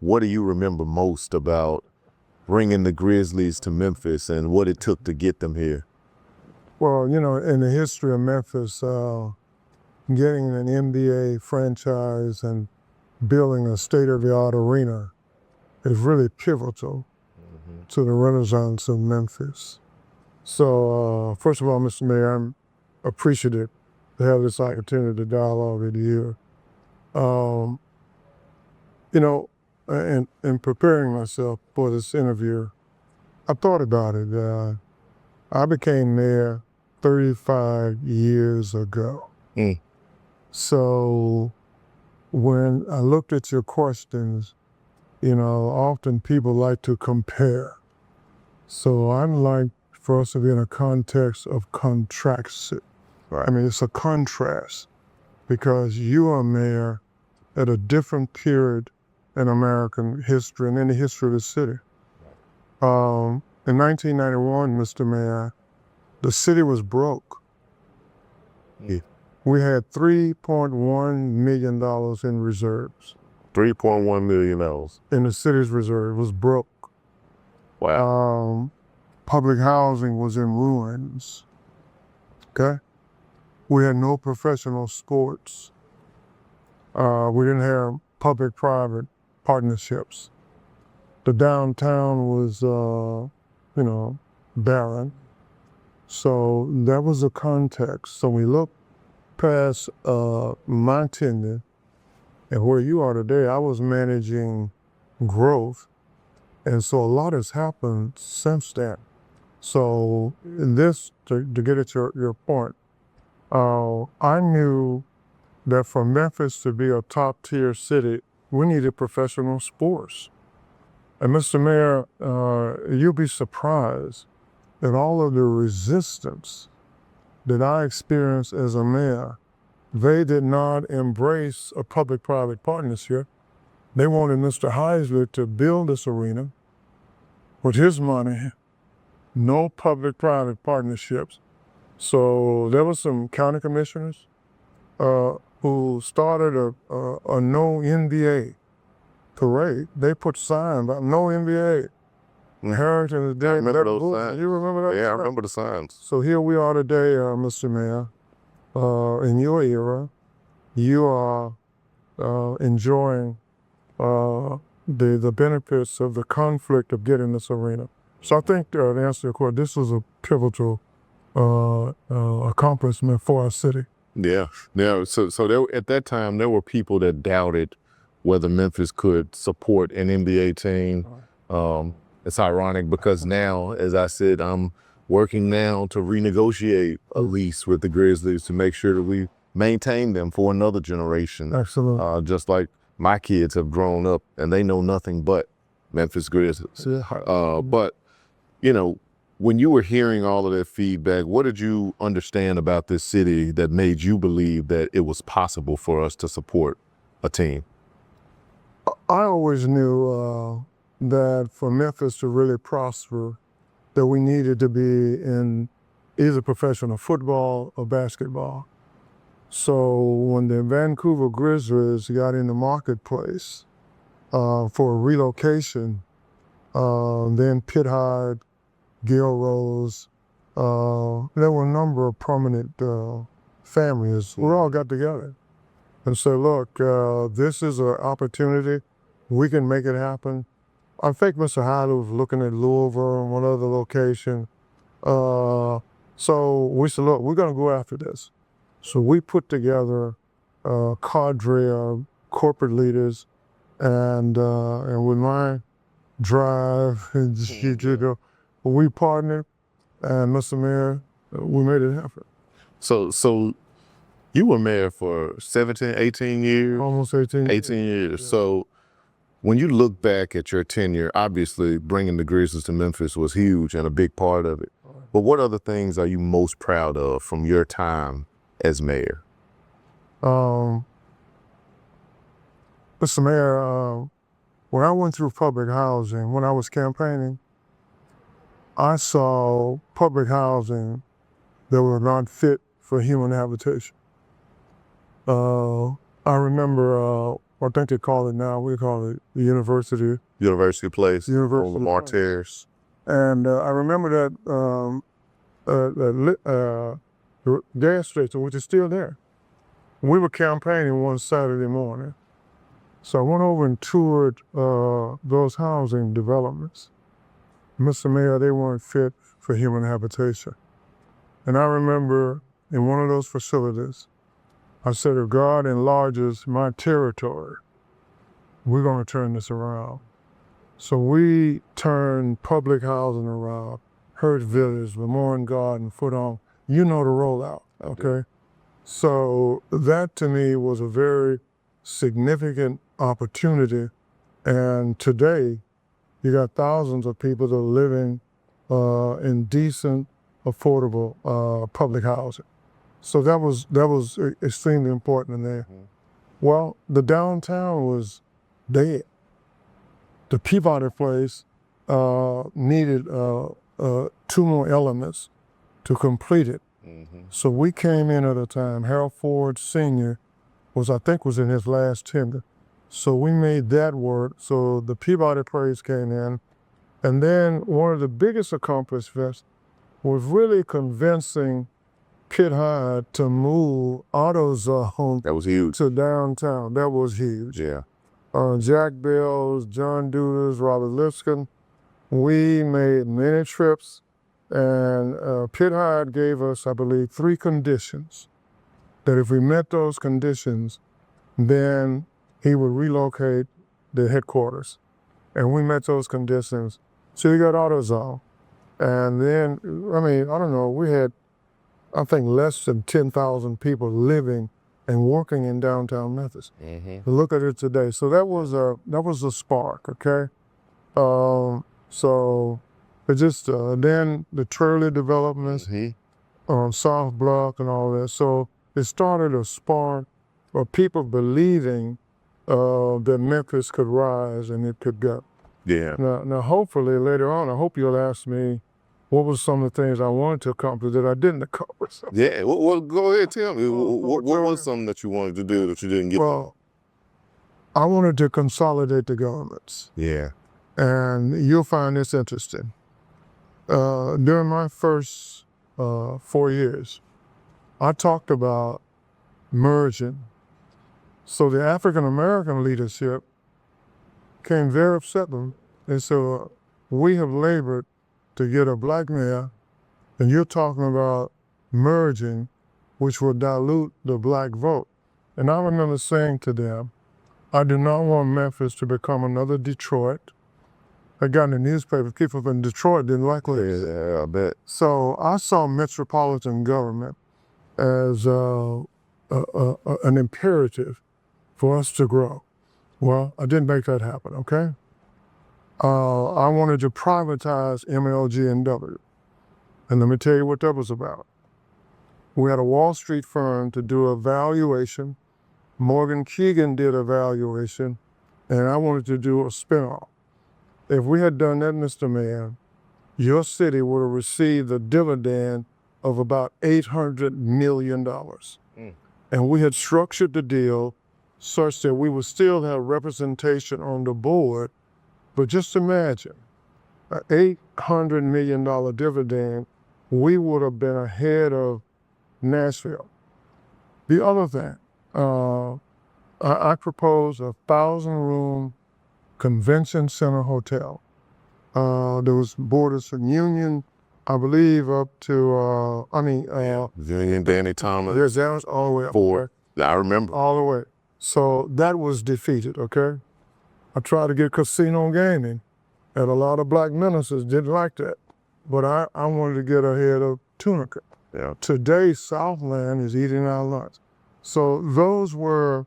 what do you remember most about bringing the Grizzlies to Memphis and what it took to get them here? Well, in the history of Memphis, getting an NBA franchise and building a state-of-the-art arena is really pivotal to the renaissance of Memphis. So, first of all, Mr. Mayor, I'm appreciative to have this opportunity to dialogue with you. In preparing myself for this interview, I thought about it. I became mayor 35 years ago. So when I looked at your questions, often people like to compare. So I'd like for us to be in a context of contraction. Right. I mean, it's a contrast because you are mayor at a different period in American history and in the history of the city. In 1991, Mr. Mayor, the city was broke. Yeah. We had $3.1 million in reserves. $3.1 million. In the city's reserve. It was broke. Wow. Public housing was in ruins. Okay? We had no professional sports. We didn't have public-private partnerships. The downtown was, barren. So that was the context. So we look past my tenure and where you are today, I was managing growth. And so a lot has happened since then. So this, to get at your point, I knew that for Memphis to be a top tier city, we needed professional sports. And Mr. Mayor, you'll be surprised that all of the resistance that I experienced as a mayor, they did not embrace a public-private partnership. They wanted Mr. Heisley to build this arena with his money, no public-private partnerships. So there were some county commissioners who started a no NBA parade. They put signs about no NBA. Herenton is dead. Remember those signs? You remember that? Yeah, I remember the signs. So here we are today, Mr. Mayor. In your era, you are enjoying the benefits of the conflict of getting this arena. So I think, to answer your question, this was a pivotal accomplishment for our city. Yeah. So there, at that time, there were people that doubted whether Memphis could support an NBA team. It's ironic because now, as I said, I'm working now to renegotiate a lease with the Grizzlies to make sure that we maintain them for another generation. Excellent. Just like my kids have grown up and they know nothing but Memphis Grizzlies. But, when you were hearing all of that feedback, what did you understand about this city that made you believe that it was possible for us to support a team? I always knew that for Memphis to really prosper, that we needed to be in either professional football or basketball. So when the Vancouver Grizzlies got in the marketplace for a relocation, then Pitt hired Gil Rose. There were a number of prominent families. We all got together and said, look, this is an opportunity. We can make it happen. I think Mr. Hyde was looking at Louisville and one other location. So we said, look, we're going to go after this. So we put together a cadre of corporate leaders, and with my drive, we partnered, and Mr. Mayor, we made it happen. So you were mayor for 17, 18 years? Almost 18 years. 18 years. Yeah. So when you look back at your tenure, obviously bringing the Grizzlies to Memphis was huge and a big part of it. But what other things are you most proud of from your time as mayor? Mr. Mayor, when I went through public housing, when I was campaigning, I saw public housing that were not fit for human habitation. I remember I think they call it now, we call it the University Place, University on Lamar Place. Terrace. And I remember the gas station, which is still there. We were campaigning one Saturday morning. So I went over and toured those housing developments. Mr. Mayor, they weren't fit for human habitation. And I remember in one of those facilities, I said, if God enlarges my territory, we're going to turn this around. So we turned public housing around, Hurt Village, Lemoyne Garden, Foot On. You know the rollout, okay? So that to me was a very significant opportunity. And today, you got thousands of people that are living in decent, affordable public housing. So that was extremely important in there. Well, the downtown was dead. The Peabody place needed 2 more elements to complete it. So we came in at a time, Harold Ford Sr. was in his last tenure. So we made that work. So the Peabody place came in. And then one of the biggest accomplishments was really convincing Pitt Hyde to move AutoZone That was huge. to downtown. That was huge. Yeah. Jack Bells, John Duders, Robert Lipscomb. We made many trips, and Pitt Hyde gave us, I believe, 3 conditions. That if we met those conditions, then he would relocate the headquarters. And we met those conditions. So we got AutoZone. And then, I mean, I don't know, we had, I think, less than 10,000 people living and working in downtown Memphis. Look at it today. So that was a spark, okay? So it just, then the Turley developments, South Block and all that. So it started a spark of people believing that Memphis could rise and it could go. Yeah. Now, hopefully later on, I hope you'll ask me what was some of the things I wanted to accomplish that I didn't accomplish. Yeah. Well, go ahead, tell me. What was something that you wanted to do that you didn't get? Well, I wanted to consolidate the governments. Yeah. And you'll find this interesting. During my first 4 years, I talked about merging. So the African-American leadership came very upset with me. And so we have labored to get a black mayor, and you're talking about merging, which will dilute the black vote. And I remember saying to them, I do not want Memphis to become another Detroit. I got in the newspaper, people in Detroit didn't like this. Yeah, I bet. So I saw metropolitan government as an imperative for us to grow. Well, I didn't make that happen, okay? I wanted to privatize MLG&W. And let me tell you what that was about. We had a Wall Street firm to do a valuation. Morgan Keegan did a valuation, and I wanted to do a spinoff. If we had done that, Mr. Mayor, your city would have received a dividend of about $800 million. And we had structured the deal such that we would still have representation on the board. But just imagine, an $800 million dividend, we would have been ahead of Nashville. The other thing, I proposed a 1,000-room convention center hotel. There was Borders from Union, I believe, up to, Union, Danny Thomas. There's all the way up. Ford. I remember. All the way. So that was defeated, okay? I tried to get casino gaming, and a lot of black ministers didn't like that. But I wanted to get ahead of Tunica. Yeah. Today, Southland is eating our lunch. So those were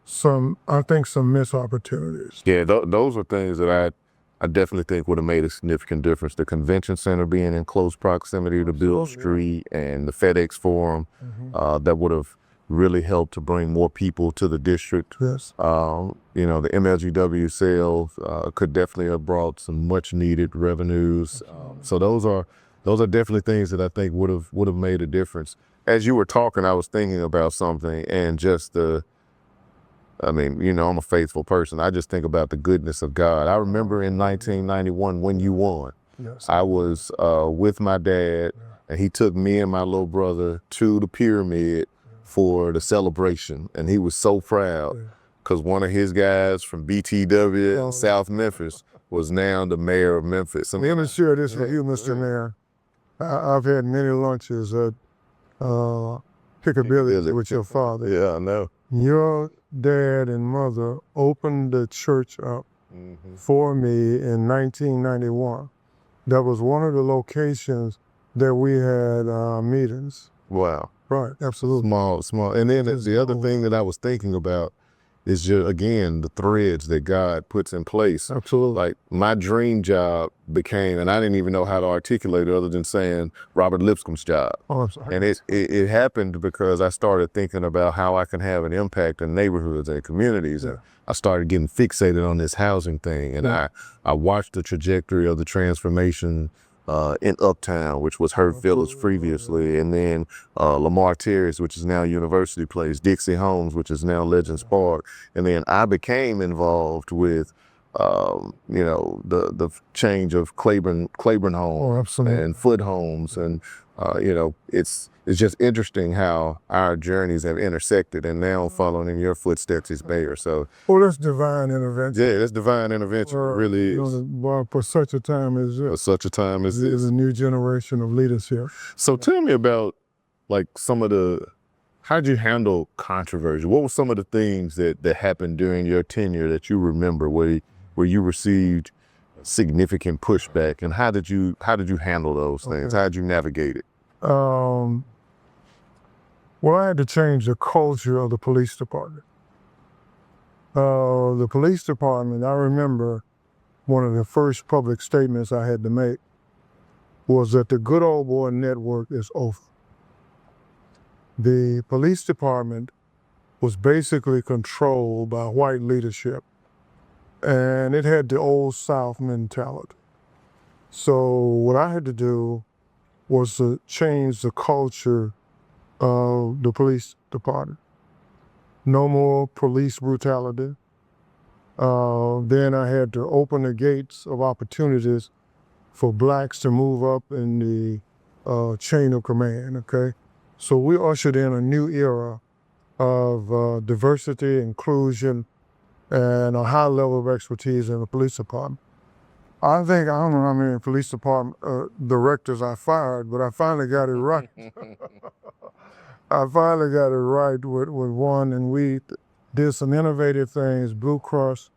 some missed opportunities. Yeah, those are things that I definitely think would have made a significant difference. The convention center being in close proximity to Bill Street and the Fedex Forum, that would have really helped to bring more people to the district. Yes. The MLGW sales could definitely have brought some much needed revenues. So those are definitely things that I think would have made a difference. As you were talking, I was thinking about something, and just the I mean, you know, I'm a faithful person. I just think about the goodness of God. I remember in 1991 when you won, Yes. I was with my dad, and he took me and my little brother to the pyramid for the celebration, and he was so proud because one of his guys from BTW South Memphis was now the mayor of Memphis. And Let me share this with you, Mr. Mayor. I've had many lunches at Piccadilly with your father. yeah, I know. Your dad and mother opened the church up for me in 1991. That was one of the locations that we had meetings. Wow. Right, absolutely. Small. And then the other thing that I was thinking about is just, again, the threads that God puts in place. Absolutely. Like my dream job became, and I didn't even know how to articulate it other than saying Robert Lipscomb's job. Oh, I'm sorry. And it happened because I started thinking about how I can have an impact in neighborhoods and communities. And I started getting fixated on this housing thing. And I watched the trajectory of the transformation in Uptown, which was Hurt Village previously, and then Lamar Terrace, which is now University Place, Dixie Homes, which is now Legends Park. And then I became involved with you know, the change of Claiborne Homes and Foot Homes. And you know, it's just interesting how our journeys have intersected, and now following in your footsteps is mayor. So that's divine intervention. yeah, that's divine intervention. It really is. You know, for such a time as this. For such a time as this. There's a new generation of leaders here. So tell me about like some of how'd you handle controversy? What were some of the things that happened during your tenure that you remember where you received significant pushback, and how did you handle those things? How did you navigate it? Well, I had to change the culture of the police department. The police department, I remember one of the first public statements I had to make was that the good old boy network is over. The police department was basically controlled by white leadership, and it had the old South mentality. So what I had to do was to change the culture of the police department. No more police brutality. Then I had to open the gates of opportunities for blacks to move up in the chain of command, okay? So we ushered in a new era of diversity, inclusion, and a high level of expertise in the police department. I don't know how many police department directors I fired, but I finally got it right. I finally got it right with one, and we did some innovative things, Blue Cross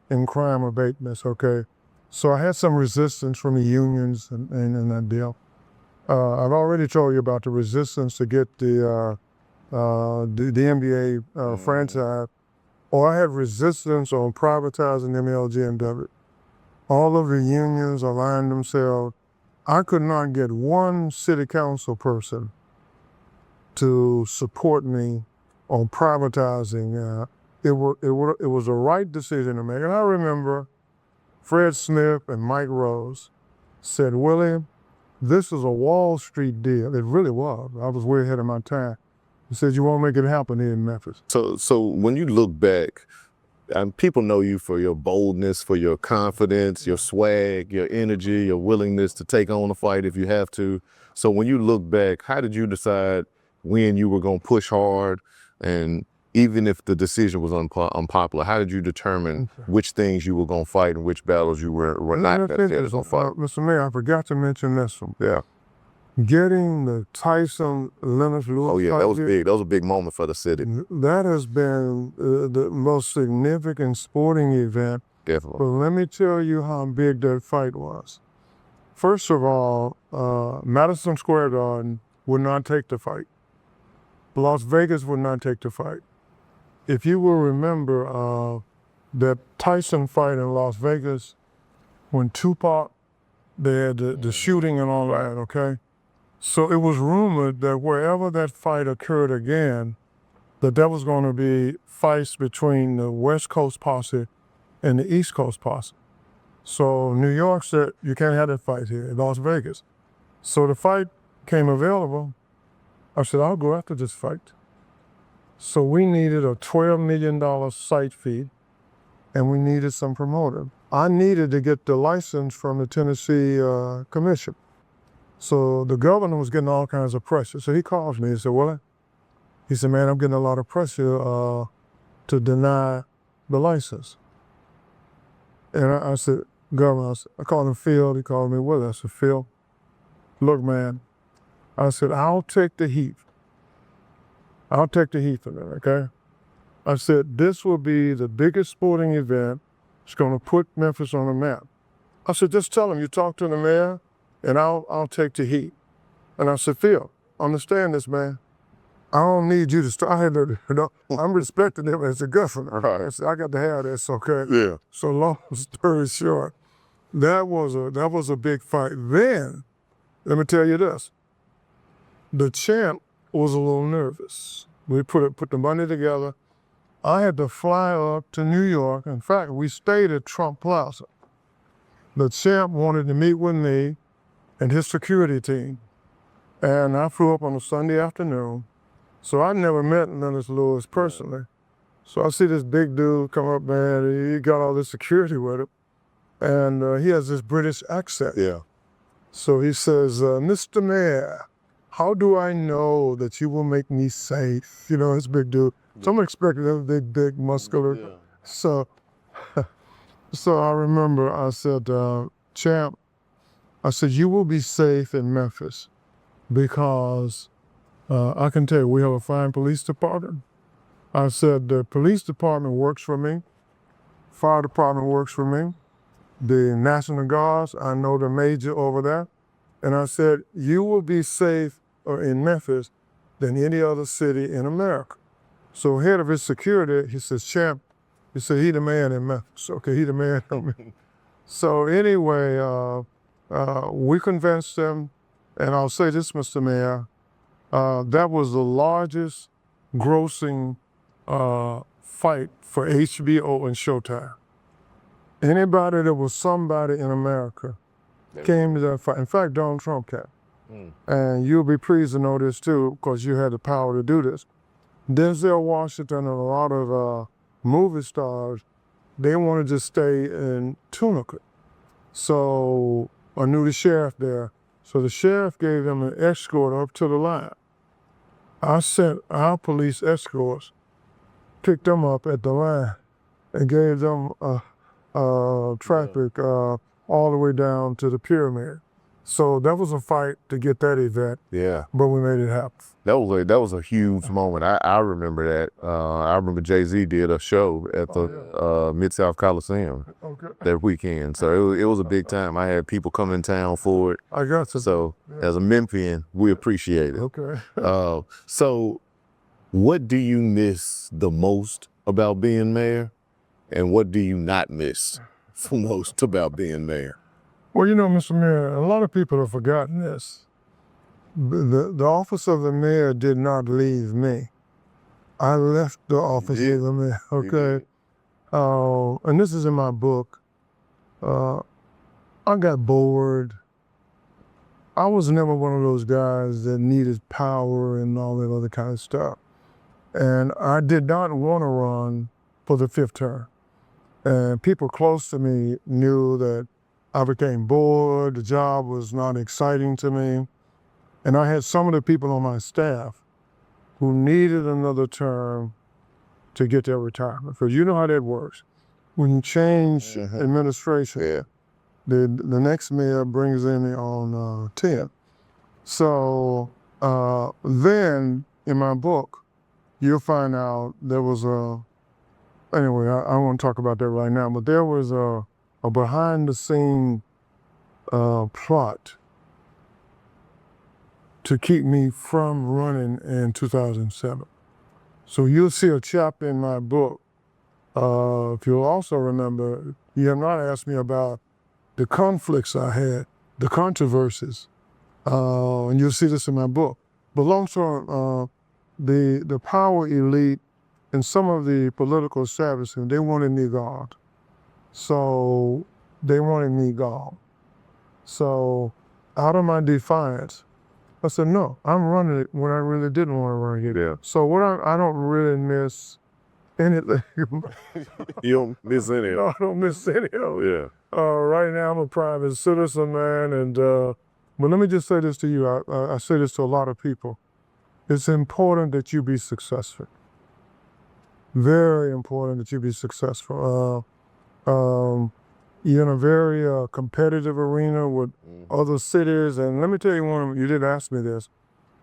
and crime abatements, okay? So I had some resistance from the unions and that deal. I've already told you about the resistance to get the NBA franchise, or I had resistance on privatizing MLG&W. All of the unions aligned themselves. I could not get one city council person to support me on privatizing. It was a right decision to make. And I remember Fred Smith and Mike Rose said, Willie, this is a Wall Street deal. It really was. I was way ahead of my time. He said, you won't make it happen here in Memphis. So when you look back, people know you for your boldness, for your confidence, your swag, your energy, your willingness to take on a fight if you have to. So when you look back, how did you decide when you were going to push hard? And even if the decision was unpopular, how did you determine which things you were going to fight and which battles you were not going to fight? Mr. Mayor, I forgot to mention this one. Yeah. Getting the Tyson Leonard Lewis. Oh yeah, that was big. That was a big moment for the city. That has been the most significant sporting event. Definitely. But let me tell you how big that fight was. First of all, Madison Square Garden would not take the fight. Las Vegas would not take the fight. If you will remember that Tyson fight in Las Vegas, when Tupac, they had the shooting and all that, okay? So it was rumored that wherever that fight occurred again, that there was going to be fights between the West Coast posse and the East Coast posse. So New York said, you can't have that fight here in Las Vegas. So the fight came available. I said, I'll go after this fight. So we needed a $12 million site fee, and we needed some promoter. I needed to get the license from the Tennessee Commission. So the governor was getting all kinds of pressure. So he calls me and said, "Well," he said, "man, I'm getting a lot of pressure to deny the license." And I said, "Governor," I called him Phil. He called me Willie. I said, "Phil, look, man," I said, "I'll take the heat. I'll take the heat for that, okay?" I said, "This will be the biggest sporting event. It's going to put Memphis on the map." I said, "Just tell him you talk to the mayor, and I'll take the heat." And I said, "Phil, understand this, man. I don't need you to start." I'm respecting him as a governor. Right. I said, "I got to have this, okay?" Yeah. So long story short, that was a big fight. Then, let me tell you this. The champ was a little nervous. We put the money together. I had to fly up to New York. In fact, we stayed at Trump Plaza. The champ wanted to meet with me and his security team. And I flew up on a Sunday afternoon. So I never met Lennox Lewis personally. So I see this big dude come up, man. He got all this security with him. And he has this British accent. Yeah. So he says, "Mr. Mayor, how do I know that you will make me safe?" You know, this big dude. So I'm expecting a big, muscular. Yeah. So I remember I said, "Champ," I said, "you will be safe in Memphis because I can tell you, we have a fine police department." I said, "The police department works for me. Fire department works for me. The National Guards, I know the major over there." And I said, "You will be safe in Memphis than any other city in America." So head of his security, he says, "Champ," he said, "he the man in Memphis." Okay, he the man. So anyway, we convinced them, and I'll say this, Mr. Mayor, that was the largest grossing fight for HBO and Showtime. Anybody that was somebody in America came to that fight. In fact, Donald Trump came. And you'll be pleased to know this too, because you had the power to do this. Denzel Washington and a lot of movie stars, they wanted to stay in Tunica. So I knew the sheriff there. So the sheriff gave them an escort up to the line. I sent our police escorts, picked them up at the line, and gave them traffic all the way down to the pyramid. So that was a fight to get that event. Yeah. But we made it happen. That was a huge moment. I remember that. I remember Jay-Z did a show at the Mid-South Coliseum that weekend. So it was a big time. I had people come in town for it. I got to. So as a Memphian, we appreciate it. Okay. So what do you miss the most about being mayor? And what do you not miss the most about being mayor? Well, you know, Mr. Mayor, a lot of people have forgotten this. The office of the mayor did not leave me. I left the office of the mayor, okay? And this is in my book. I got bored. I was never one of those guys that needed power and all that other kind of stuff. And I did not want to run for the 5th term. And people close to me knew that I became bored, the job was not exciting to me. And I had some of the people on my staff who needed another term to get their retirement. Because you know how that works. When you change administration, the next mayor brings in their own 10. So then in my book, you'll find out there was anyway, I won't talk about that right now, but there was a behind the scene plot to keep me from running in 2007. So you'll see a chapter in my book. If you'll also remember, you have not asked me about the conflicts I had, the controversies, and you'll see this in my book. But long story, the power elite and some of the political establishment, they wanted me gone. So they wanted me gone. So out of my defiance, I said, no, I'm running it when I really didn't want to run it. Yeah. So I don't really miss anything. You don't miss any of No, I don't miss any of it. it. Yeah. Right now, I'm a private citizen, man, and but let me just say this to you. I say this to a lot of people. It's important that you be successful. Very important that you be successful. You're in a very competitive arena with other cities, and let me tell you one. You did ask me this.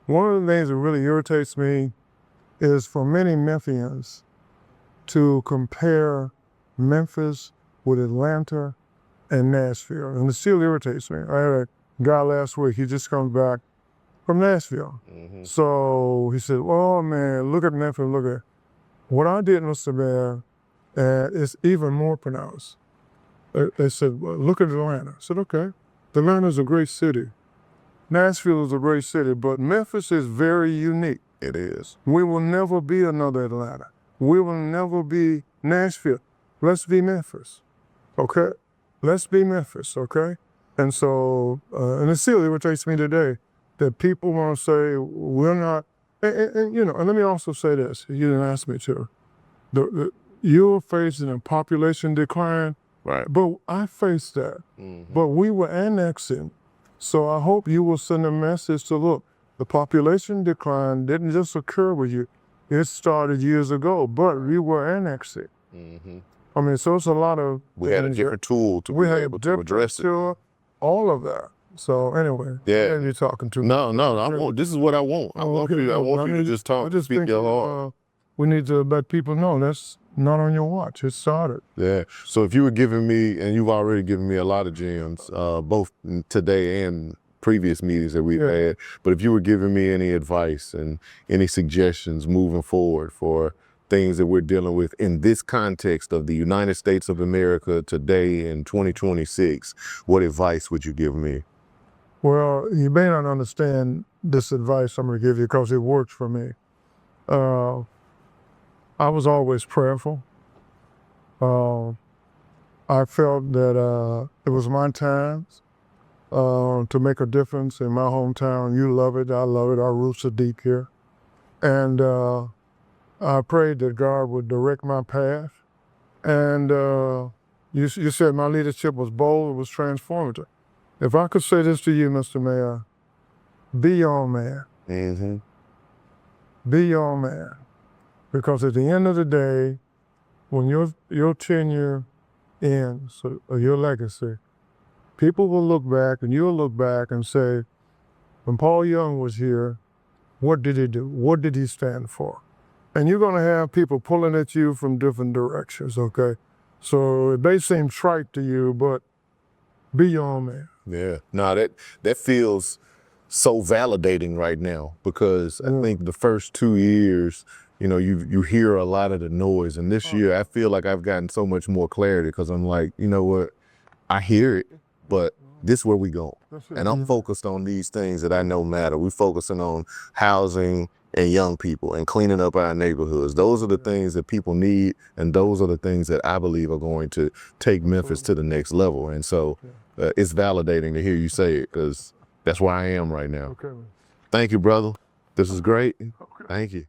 One of the things that really irritates me is for many Memphians to compare Memphis with Atlanta and Nashville, and it still irritates me. I had a guy last week. He just comes back from Nashville, so he said, "Oh man, look at Memphis. Look at what I did, Mr. Mayor, and it's even more pronounced." They said, well, "Look at Atlanta." I said, "Okay, Atlanta's a great city. Nashville is a great city, but Memphis is very unique. It is. We will never be another Atlanta. We will never be Nashville. Let's be Memphis, okay? Let's be Memphis, okay?" And so, and it still irritates me today that people want to say we're not, and you know, and let me also say this, you didn't ask me to. You're facing a population decline, Right. but I faced that. But we were annexing. So I hope you will send a message to look, the population decline didn't just occur with you. It started years ago, but we were annexing. I mean, so it's a lot of. We had a different tool to be able to address it. All of that. So anyway, Yeah. you're talking to me. No, I want. This is what I want. I want you. I want you to just talk. Speak think your heart. we need to let people know that's not on your watch. It started. Yeah. So if you were giving me, and you've already given me a lot of gems, both today and previous meetings that we've had, but if you were giving me any advice and any suggestions moving forward for things that we're dealing with in this context of the United States of America today in 2026, what advice would you give me? Well, you may not understand this advice I'm going to give you because it worked for me. I was always prayerful. I felt that it was my time to make a difference in my hometown. You love it, I love it, our roots are deep here. And I prayed that God would direct my path. And you said my leadership was bold, it was transformative. If I could say this to you, Mr. Mayor, be your own man. Be your own man. Because at the end of the day, when your tenure ends, or your legacy, people will look back and you'll look back and say, when Paul Young was here, what did he do? What did he stand for? And you're going to have people pulling at you from different directions, okay? So it may seem trite to you, but be your own man. Yeah, no, that feels so validating right now, because I think the first 2 years, you know, you hear a lot of the noise, and this year I feel like I've gotten so much more clarity, because I'm like, you know what, I hear it, but this is where we go. And I'm focused on these things that I know matter. We're focusing on housing and young people and cleaning up our neighborhoods. Those are the things that people need, and those are the things that I believe are going to take Memphis to the next level. And so it's validating to hear you say it, because that's where I am right now. Okay. Thank you, brother. This is great. Thank you.